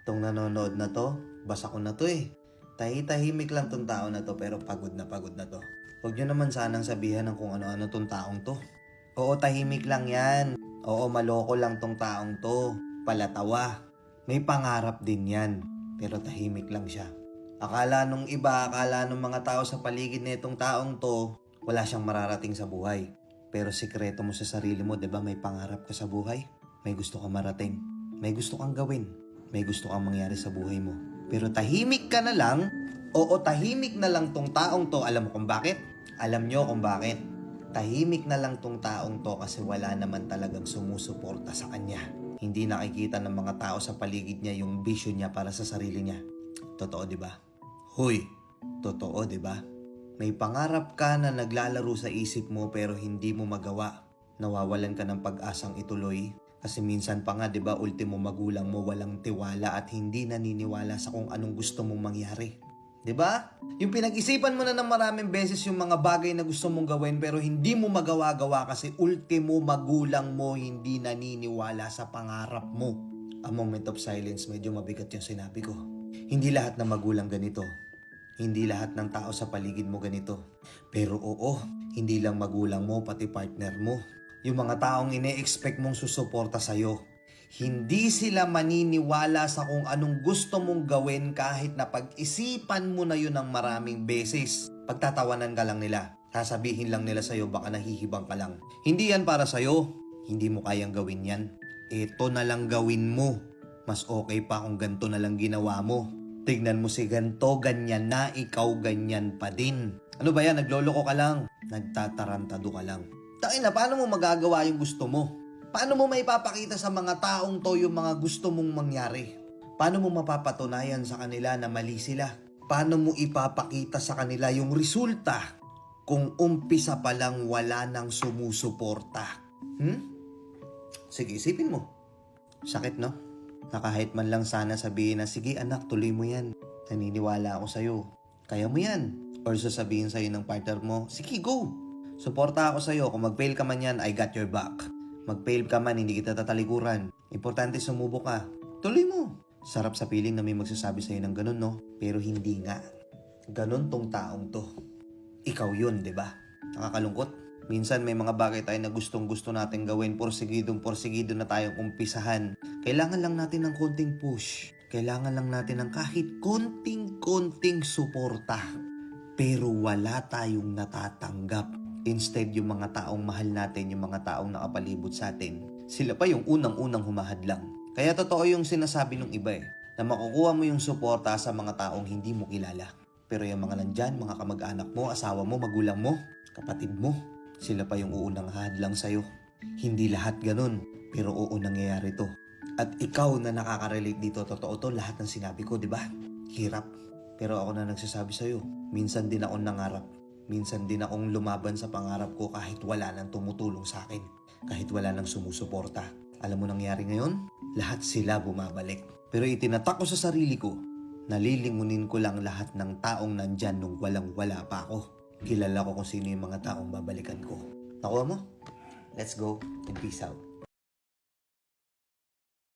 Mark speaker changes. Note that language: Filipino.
Speaker 1: Tong nanonood na to, basa ko na to eh. Tahimik lang tong tao na to pero pagod na to. Huwag nyo naman sanang sabihan ng kung ano-ano tong taong to. Oo, tahimik lang yan. Oo, maloko lang tong taong to. Palatawa. May pangarap din yan. Pero tahimik lang siya. Akala nung iba, akala nung mga tao sa paligid na itong taong to, wala siyang mararating sa buhay. Pero sikreto mo sa sarili mo, 'di ba? May pangarap ka sa buhay. May gusto kang marating. May gusto kang gawin. May gusto kang mangyari sa buhay mo. Pero tahimik ka na lang. Oo, tahimik na lang tong taong to. Alam mo kung bakit? Alam nyo kung bakit. Tahimik na lang tong taong to kasi wala naman talagang sumusuporta sa kanya. Hindi nakikita ng mga tao sa paligid niya yung vision niya para sa sarili niya. Totoo, di ba? Hoy, totoo, di ba? May pangarap ka na naglalaro sa isip mo pero hindi mo magawa. Nawawalan ka ng pag-asang ituloy. Kasi minsan pa nga, di ba, ultimo magulang mo walang tiwala at hindi naniniwala sa kung anong gusto mong mangyari. Di ba? Yung pinag-isipan mo na ng maraming beses yung mga bagay na gusto mong gawin pero hindi mo magawa-gawa kasi ultimo magulang mo hindi naniniwala sa pangarap mo. A moment of silence, medyo mabigat yung sinabi ko. Hindi lahat ng magulang ganito. Hindi lahat ng tao sa paligid mo ganito. Pero oo, hindi lang magulang mo, pati partner mo. Yung mga taong ine-expect mong susuporta sa'yo. Hindi sila maniniwala sa kung anong gusto mong gawin kahit na pag-isipan mo na yun ng maraming beses. Pagtatawanan ka lang nila. Sasabihin lang nila sa'yo baka nahihibang ka lang. Hindi yan para sa'yo. Hindi mo kayang gawin yan. Ito na lang gawin mo. Mas okay pa kung ganito na lang ginawa mo. Tignan mo si ganto, ganyan na, ikaw ganyan pa din. Ano ba yan? Nagloloko ka lang. Nagtatarantado ka lang. Takin na, paano mo magagawa yung gusto mo? Paano mo maipapakita sa mga taong to yung mga gusto mong mangyari? Paano mo mapapatunayan sa kanila na mali sila? Paano mo ipapakita sa kanila yung resulta kung umpisa pa lang wala nang sumusuporta? Sige, isipin mo. Sakit, no? Na kahit man lang sana sabihin na, sige anak, tuloy mo yan. Naniniwala ako sa'yo. Kaya mo yan. Or sasabihin sa'yo ng partner mo, sige, go. Suporta ako sa'yo. Kung mag-fail ka man yan, I got your back. Mag-fail ka man, hindi kita tatalikuran. Importante sumubok ka. Tuloy mo. Sarap sa piling na may magsasabi sa'yo ng ganun, no? Pero hindi nga. Ganun tong taong to. Ikaw yun, di ba? Nakakalungkot. Minsan may mga bagay tayo na gustong-gusto natin gawin. Porsigido na tayong umpisahan. Kailangan lang natin ng konting push. Kailangan lang natin ng kahit konting suporta. Pero wala tayong natatanggap. Instead, yung mga taong mahal natin, yung mga taong nakapalibot sa atin, sila pa yung unang-unang humahadlang. Kaya totoo yung sinasabi ng iba na makukuha mo yung suporta sa mga taong hindi mo kilala. Pero yung mga nandyan, mga kamag-anak mo, asawa mo, magulang mo, kapatid mo, sila pa yung uunang hadlang sa'yo. Hindi lahat ganun, pero oo nangyayari to. At ikaw na nakaka-relate dito, totoo to, lahat ng sinabi ko, di ba? Hirap. Pero ako na nagsasabi sa'yo, minsan din akong nangarap. Minsan din akong lumaban sa pangarap ko kahit wala nang tumutulong sa akin. Kahit wala nang sumusuporta. Alam mo nangyari ngayon? Lahat sila bumabalik. Pero itinatak ko sa sarili ko, nalilingunin ko lang lahat ng taong nandyan nung walang-wala pa ako. Kilala ko kung sino yung mga taong babalikan ko. Nakuha mo? Let's go and peace out.